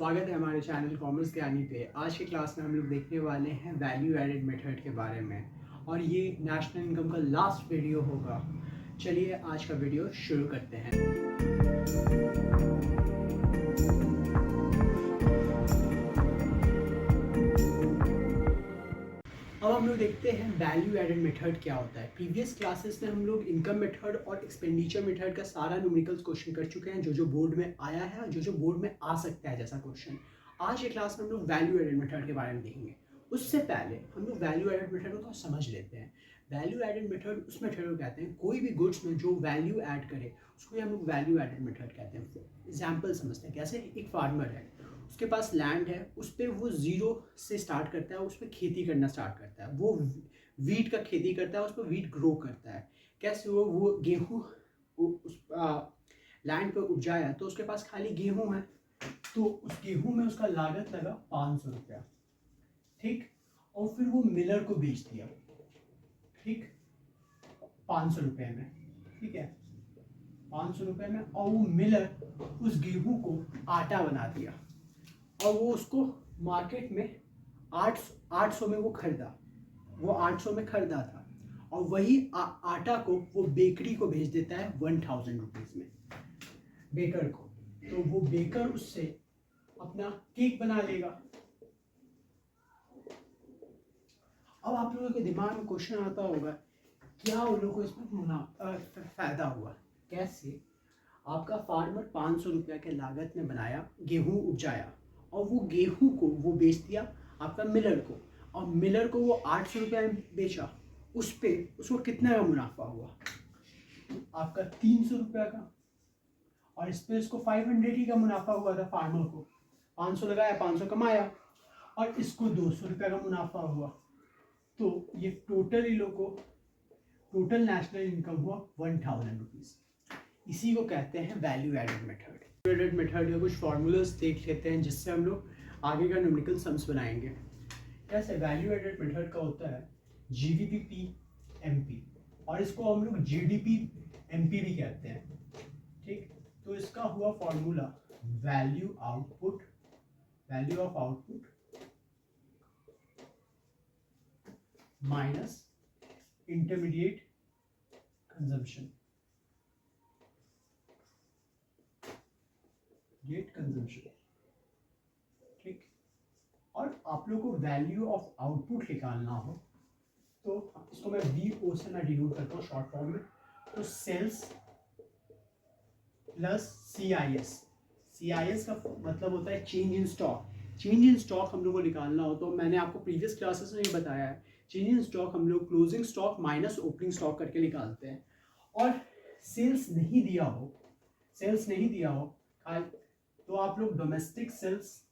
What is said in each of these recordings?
स्वागत है हमारे चैनल कॉमर्स ज्ञानी पे। आज की क्लास में हम लोग देखने वाले हैं वैल्यू एडेड मेथड के बारे में और ये नेशनल इनकम का लास्ट वीडियो होगा। चलिए आज का वीडियो शुरू करते हैं। अब हम लोग देखते हैं वैल्यू एडेड मेथड क्या होता है। प्रीवियस क्लासेस में हम लोग इनकम मेथड और एक्सपेंडिचर मेथड का सारा न्यूमेरिकल्स क्वेश्चन कर चुके हैं, जो बोर्ड में आया है और जो बोर्ड में आ सकता है जैसा क्वेश्चन। आज के क्लास में हम लोग वैल्यू एडेड मेथड के बारे में देखेंगे। उससे पहले हम लोग वैल्यू एडेड मेथड को समझ लेते हैं। वैल्यू एडेड मेथड उस मेथड को कहते हैं कोई भी गुड्स में जो वैल्यू ऐड करे उसको हम लोग वैल्यू एडेड मेथड कहते हैं। एग्जाम्पल समझते हैं कैसे। एक फार्मर है, उसके पास लैंड है, उस पर वो ज़ीरो से स्टार्ट करता है, उस पर खेती करना स्टार्ट करता है। वो वीट का खेती करता है, उस पर वीट ग्रो करता है। कैसे वो गेहूँ उस लैंड पर उपजाया तो उसके पास खाली गेहूँ है, तो उस गेहूँ में उसका लागत लगा 500 रुपया, ठीक। और फिर वो मिलर को बेच दिया, ठीक, 500 रुपये में, ठीक है, 500 रुपये में। और वो मिलर उस गेहूँ को आटा बना दिया और वो उसको मार्केट में 800 में वो खरीदा, वो 800 में खरीदा था। और वही आटा को वो बेकरी को भेज देता है 1000 रुपीज़ में, बेकर को। तो वो बेकर उससे अपना केक बना लेगा। अब आप लोगों के दिमाग में क्वेश्चन आता होगा, क्या उन लोगों को इसमें फायदा हुआ? कैसे? आपका फार्मर 500 रुपया के लागत में बनाया, गेहूँ उपजाया और वो गेहूँ को वो बेच दिया आपका मिलर को, और मिलर को वो 800 रुपया में बेचा। उस पे उसको कितना का मुनाफा हुआ? आपका 300 रुपया का। और इस पे इसको 500 ही का मुनाफा हुआ था। फार्मर को 500 लगाया, 500 कमाया, और इसको 200 रुपया का मुनाफा हुआ। तो ये टोटल इन लोगों को टोटल नेशनल इनकम हुआ 1000 रुपीज़। इसी को कहते हैं value added method. Value added method के कुछ फार्मूलाज देख लेते हैं जिससे हम लोग आगे का न्यूमेरिकल सम्स बनाएंगे। कैसे? वैल्यू एडेड मेथड का होता है जीडीपी एमपी, और इसको हम लोग जीडीपी एमपी भी कहते हैं, ठीक। तो इसका हुआ formula value output, value of output minus intermediate consumption, consumption, ठीक। और आप लोग को वैल्यू ऑफ आउटपुट निकालना हो तो इसको मैं VO से मैं डिनोट करता हूँ शॉर्ट फॉर्म में। तो सेल्स प्लस CIS का मतलब होता है change in stock. Change in stock हम लोग को निकालना हो तो मैंने आपको प्रीवियस क्लासेस में ही बताया है, चेंज इन स्टॉक हम लोग closing stock minus opening stock करके निकालते हैं। और सेल्स नहीं दिया हो तो आप लोग डोमेस्टिक सेल्स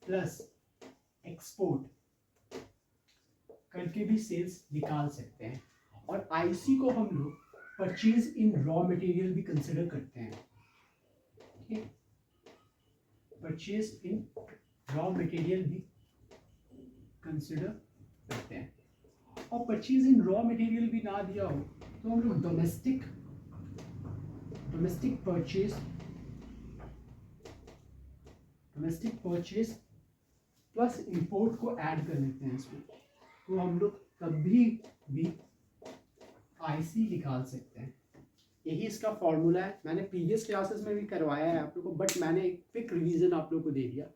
प्लस एक्सपोर्ट करके भी सेल्स निकाल सकते हैं। और IC को हम लोग परचेज इन रॉ मटेरियल भी कंसिडर करते हैं, ठीक। परचेज इन रॉ मटेरियल भी कंसिडर करते हैं। और परचेज इन रॉ मटेरियल भी ना दिया हो तो हम लोग डोमेस्टिक परचेज प्लस इंपोर्ट को ऐड कर लेते हैं इसमें। तो हम लोग कभी भी IC निकाल सकते हैं। यही इसका फॉर्मूला है। मैंने प्रीवियस क्लासेस में भी करवाया है आप लोग को, बट मैंने एक क्विक रिवीजन आप लोग को दे दिया।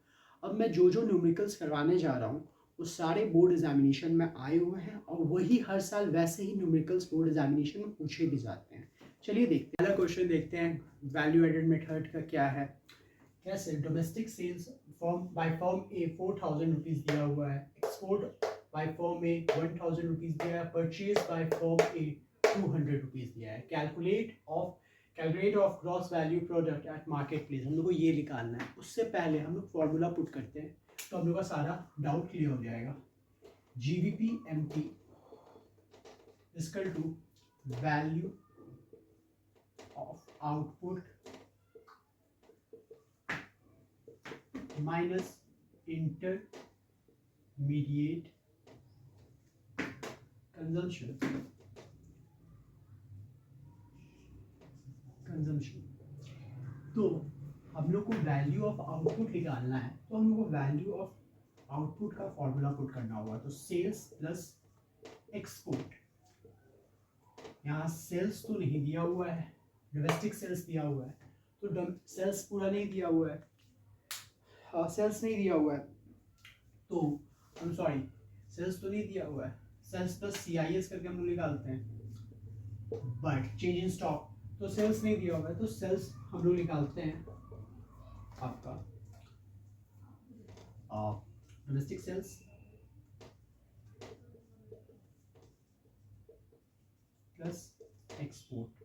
अब मैं जो न्यूमेरिकल्स करवाने जा रहा हूँ वो सारे बोर्ड एग्जामिनेशन में आए हुए हैं, और वही हर साल वैसे ही न्यूमेरिकल्स बोर्ड एग्जामिनेशन में पूछे भी जाते हैं। चलिए देखते हैं, पहला क्वेश्चन देखते हैं वैल्यू एडेड मेथड का क्या है। कैसे? Domestic sales by firm A 4000 rupees दिया हुआ है, export by firm A 1000 rupees दिया है, purchase by firm A 200 rupees दिया है। Calculate of gross value product at market place, हम लोग को ये निकालना है। उससे पहले हम लोग फॉर्मूला पुट करते हैं तो हम लोग का सारा डाउट क्लियर हो जाएगा। GDP MT equal to value of output minus intermediate consumption consumption. तो हम लोग को वैल्यू ऑफ आउटपुट निकालना है, तो हम लोग को वैल्यू ऑफ आउटपुट का फॉर्मूला पुट करना होगा। तो सेल्स प्लस एक्सपोर्ट, यहाँ सेल्स तो नहीं दिया हुआ है, डोमेस्टिक सेल्स दिया हुआ है, तो सेल्स पूरा नहीं दिया हुआ है, सेल्स नहीं दिया हुआ है, तो हम सॉरी सेल्स तो नहीं दिया हुआ है, सेल्स प्लस CIS करके हम लोग निकालते हैं, बट चेंज इन स्टॉक तो सेल्स नहीं दिया हुआ है, तो सेल्स हम लोग निकालते हैं आपका डोमेस्टिक सेल्स प्लस एक्सपोर्ट,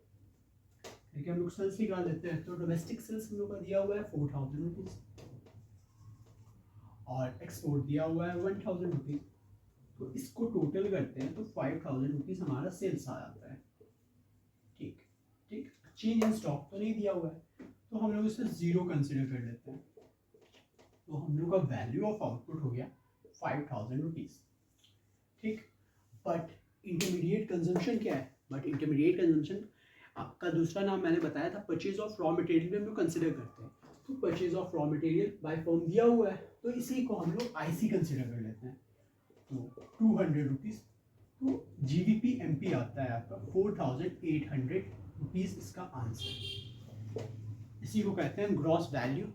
ठीक है, हम लोग सेल्स निकाल लेते हैं। तो डोमेस्टिक सेल्स हम लोग का दिया हुआ है 4000 रुपीज और एक्सपोर्ट दिया हुआ है 1000 रुपीज, तो इसको टोटल करते हैं तो 5000 रुपीज हमारा सेल्स आ जाता है। ठीक ठीक, चेंज इन स्टॉक तो नहीं दिया हुआ है, तो हम लोग इसे 0 कंसिडर कर लेते हैं, तो हम लोग का वैल्यू ऑफ आउटपुट हो गया 5000 रुपीज। ठीक, बट इंटरमीडिएट कंजम्पशन क्या है? बट इंटरमीडिएट कंजम्पशन आपका दूसरा नाम मैंने बताया था परचेज ऑफ रॉ मटेरियल में हम लोग कंसिडर करते हैं। तो purchase of raw material by form दिया हुआ है, तो इसी को हम लोग IC कंसिडर कर लेते हैं। तो 200 रुपीज़, तो GVP MP आता है आपका 4800 रुपीज़ इसका आंसर। इसी को कहते हैं gross value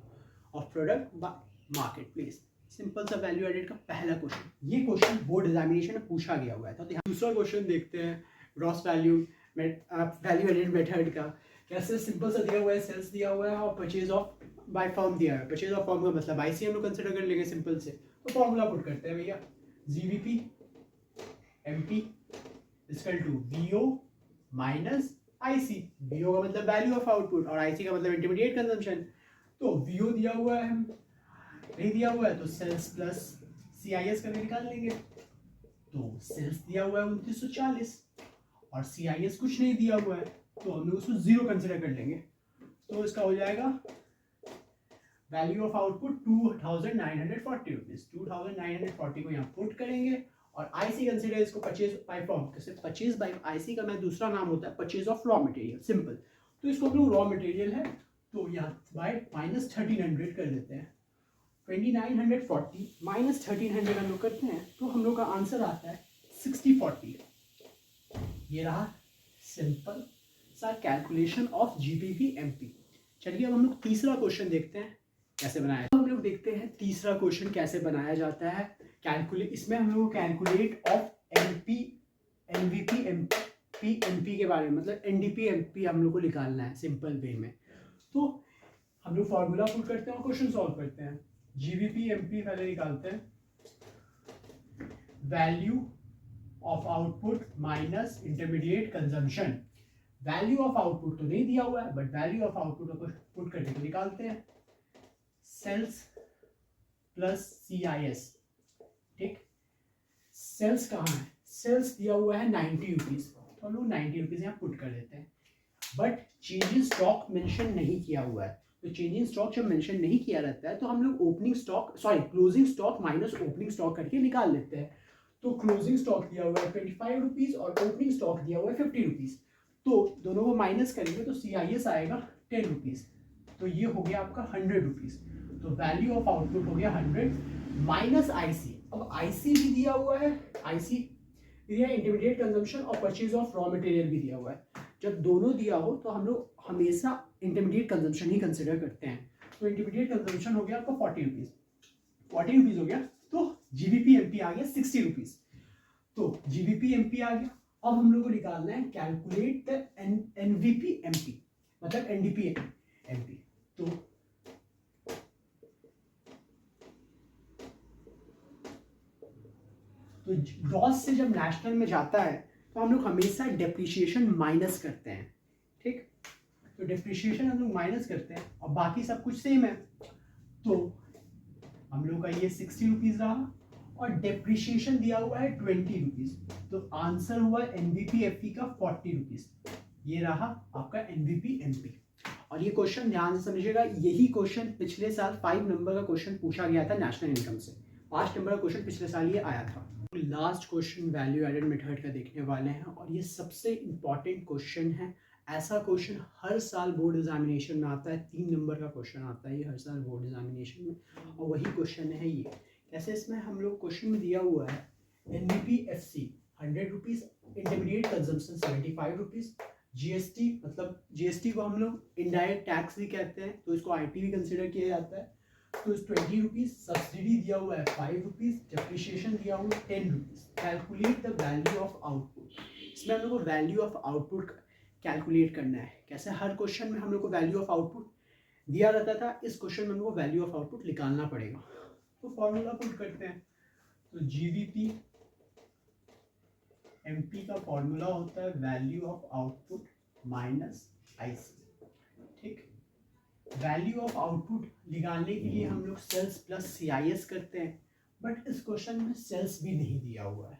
of product bye market place. Simple सा वैल्यू एडेड का पहला क्वेश्चन, ये क्वेश्चन बोर्ड एग्जामिनेशन में पूछा गया हुआ है। तो दूसरा क्वेश्चन देखते हैं ग्रॉस वैल्यू एडेड मेथड का। कैसे सिंपल सा दिया हुआ है, सेल्स दिया हुआ है और परचेज ऑफ बाय फॉर्म दिया है। परचेज ऑफ फॉर्म का मतलब IC हम लोग कंसिडर कर लेंगे सिंपल से, तो फॉर्मूला पुट करते हैं भैया, GVP MP equal to VO minus IC। VO का मतलब वैल्यू ऑफ आउटपुट और IC का मतलब इंटरमीडिएट कंजम्पशन। तो VO दिया हुआ है, नहीं दिया हुआ है तो सेल्स प्लस CIS करके निकाल लेंगे। तो सेल्स दिया हुआ है 2940 और CIS कुछ नहीं दिया हुआ है, तो हम लोग उसको 0 कंसिडर कर लेंगे। तो इसका हो जाएगा वैल्यू ऑफ आउटपुट 2940 रुपीज। 2940 को यहाँ पुट करेंगे और IC कंसिडर इसको purchase by form, purchase by IC का मैं दूसरा नाम होता है purchase of raw material, simple. तो इसको हम लोग रॉ मटेरियल है तो यहाँ बाय माइनस 1300 कर देते हैं। 2940 माइनस 1300 हम लोग करते हैं, तो हम लोग का आंसर आता है 6040। ये रहा सिंपल सा कैलकुलेशन ऑफ GVP MP। चलिए अब हम लोग तीसरा क्वेश्चन देखते हैं कैसे बनाया। हम लोग देखते हैं तीसरा क्वेश्चन कैसे बनाया जाता है। कैलकुलेट, इसमें हम लोग calculate of NP NVP MP NP के बारे में, मतलब NDP MP हम लोग को निकालना है सिंपल वे में। तो हम लोग फॉर्मूला पुट करते हैं और क्वेश्चन सॉल्व करते हैं। GVP MP पहले निकालते हैं, value of output minus intermediate consumption. Value of output तो नहीं दिया हुआ है, बट वैल्यू ऑफ आउटपुट को पुट करके तो निकालते हैं। सेल्स प्लस CIS, ठीक, सेल्स कहाँ है? सेल्स दिया हुआ है 90 रुपीज, तो हम लोग 90 रुपीज यहाँ पुट कर देते हैं। But change in stock mention नहीं किया हुआ है, तो चेंज इन स्टॉक जब मेंशन नहीं किया रहता है तो हम लोग opening stock closing stock minus opening stock करके निकाल लेते हैं। तो क्लोजिंग स्टॉक दिया हुआ है 25 रुपीज और ओपनिंग स्टॉक दिया हुआ है 50 रुपीज, तो दोनों को माइनस करेंगे तो CIS आएगा 10 रुपीज, तो ये हो गया आपका 100 रुपीज। तो वैल्यू ऑफ आउटपुट हो गया 100 माइनस IC। अब IC भी दिया हुआ है, IC दिया है इंटरमीडिएट कंजम्पशन और परचेज ऑफ रॉ मटेरियल भी दिया हुआ है। जब दोनों दिया हो तो हम लोग हमेशा इंटरमीडिएट कंजम्पशन ही कंसिडर करते हैं। तो इंटरमीडिएट कंजम्पशन हो गया आपका 40 रुपीज, 40 रुपीज हो गया, तो GVP MP आ गया 60 रुपीज। तो GVP MP आ गया। अब हम लोग को निकालना है कैलकुलेट द NVP MP, मतलब NDP MP। तो ग्रॉस से जब नेशनल में जाता है तो हम लोग हमेशा डेप्रिसिएशन माइनस करते हैं, ठीक। तो डेप्रिसिएशन हम लोग माइनस करते हैं और बाकी सब कुछ सेम है। तो हम लोग का ये 60 रुपीज रहा और डेप्रिसिएशन दिया हुआ है 20 रुपीज, तो आंसर हुआ NVP FP का 40 रुपीज। ये रहा आपका NVP MP। और ये क्वेश्चन ध्यान से समझिएगा, यही क्वेश्चन पिछले साल 5 नंबर का क्वेश्चन पूछा गया था नेशनल इनकम से। 5 नंबर का क्वेश्चन पिछले साल ये आया था। Last question value added method का देखने वाले हैं और ये सबसे इम्पॉर्टेंट क्वेश्चन है ऐसा क्वेश्चन हर साल बोर्ड एग्जामिनेशन में आता है, 3 नंबर का क्वेश्चन आता है ये हर साल बोर्ड एग्जामिनेशन में, और वही क्वेश्चन है ये। कैसे, इसमें हम लोग क्वेश्चन में दिया हुआ है NBPFC 100 rupees, intermediate consumption 75 rupees, GST मतलब GST को हम लोग इनडायरेक्ट टैक्स भी कहते हैं, तो इसको IT भी कंसिडर किया जाता है, तो इस 20 रुपीज़, सब्सिडी दिया हुआ है 5 रुपीज़, डेप्रिशिएशन दिया हुआ है 10 rupees. Calculate the value of output. इसमें हम लोग को वैल्यू ऑफ आउटपुट कैलकुलेट करना है। कैसे, हर क्वेश्चन में हम लोग को वैल्यू ऑफ आउटपुट दिया रहता था, इस क्वेश्चन में हम लोग को वैल्यू ऑफ आउटपुट निकालना पड़ेगा। तो फॉर्मूला पुट करते हैं। तो GVP MP का फॉर्मूला होता है value of output minus IC। ठीक, वैल्यू ऑफ आउटपुट निकालने के लिए हम लोग सेल्स प्लस CIS करते हैं, बट इस क्वेश्चन में सेल्स भी नहीं दिया हुआ है,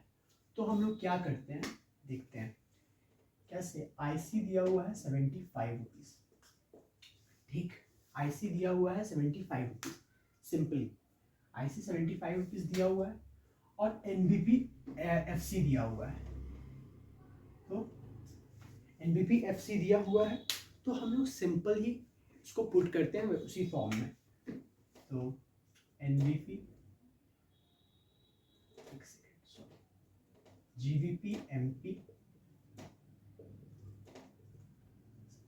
तो हम लोग क्या करते हैं देखते हैं। कैसे, IC दिया हुआ है 75 रुपीज़। ठीक, IC दिया हुआ है 75 रुपीज़, सिंपली IC 75 रुपीज़ दिया हुआ है, और NBPFC दिया हुआ है। तो NBPFC दिया हुआ है, तो हम लोग सिंपल ही इसको पुट करते हैं उसी फॉर्म में। तो NBP GVP MP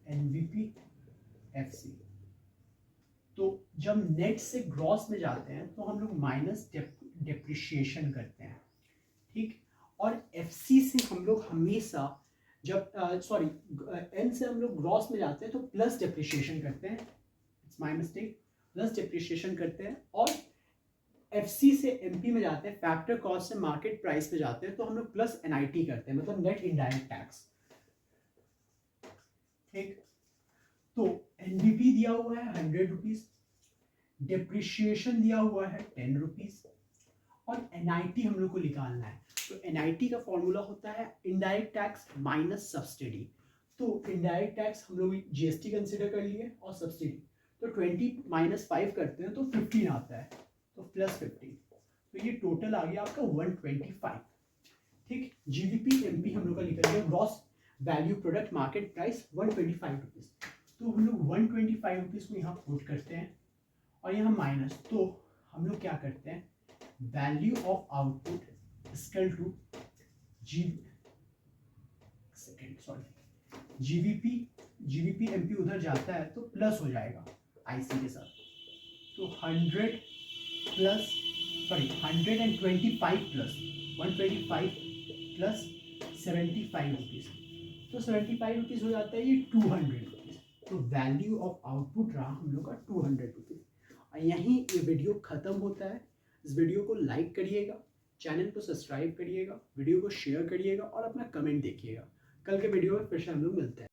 NBPFC। तो जब नेट से ग्रॉस में जाते हैं तो हम लोग माइनस डेप्रिशिएशन करते हैं। ठीक, और FC से हम लोग हमेशा जब N से हम लोग ग्रॉस में जाते हैं तो प्लस डेप्रिशिएशन करते हैं, it's my mistake, plus depreciation करते हैं। और FC से MP में जाते हैं, फैक्टर कॉस्ट से मार्केट प्राइस पे जाते हैं, तो हम लोग प्लस NIT करते हैं, मतलब नेट इनडायरेक्ट टैक्स। ठीक, तो NBP दिया हुआ है 100 रुपीज़, डेप्रिशिएशन दिया हुआ है 10 रुपीज़, और NIT हम लोग को निकालना है। तो NIT का फॉर्मूला होता है इनडायरेक्ट टैक्स माइनस सब्सिडी। तो इनडायरेक्ट टैक्स हम लोग GST कंसिडर कर लिए और सब्सिडी, तो 20 माइनस 5 करते हैं तो 15 आता है, तो प्लस 15, तो ये टोटल आ गया आपका 125। ठीक, GVP MP हम लोग का निकल गया gross value product market price 125 rupees. तो हम लोग 125 रुपीज़ को यहाँ पुट करते हैं, और यहाँ माइनस, तो हम लोग क्या करते हैं, value of output equal to GVP MP उधर जाता है तो प्लस हो जाएगा IC के साथ, तो 125 प्लस 125 प्लस 75 रुपीज़, तो 75 रुपीज़ हो जाता है ये 200 रुपीज़। तो वैल्यू ऑफ आउटपुट रहा हम लोग का 200 रुपीज़। और यहीं ये वीडियो ख़त्म होता है। इस वीडियो को लाइक करिएगा, चैनल को सब्सक्राइब करिएगा, वीडियो को शेयर करिएगा और अपना कमेंट देखिएगा। कल के वीडियो में फिर से हम लोग मिलते हैं।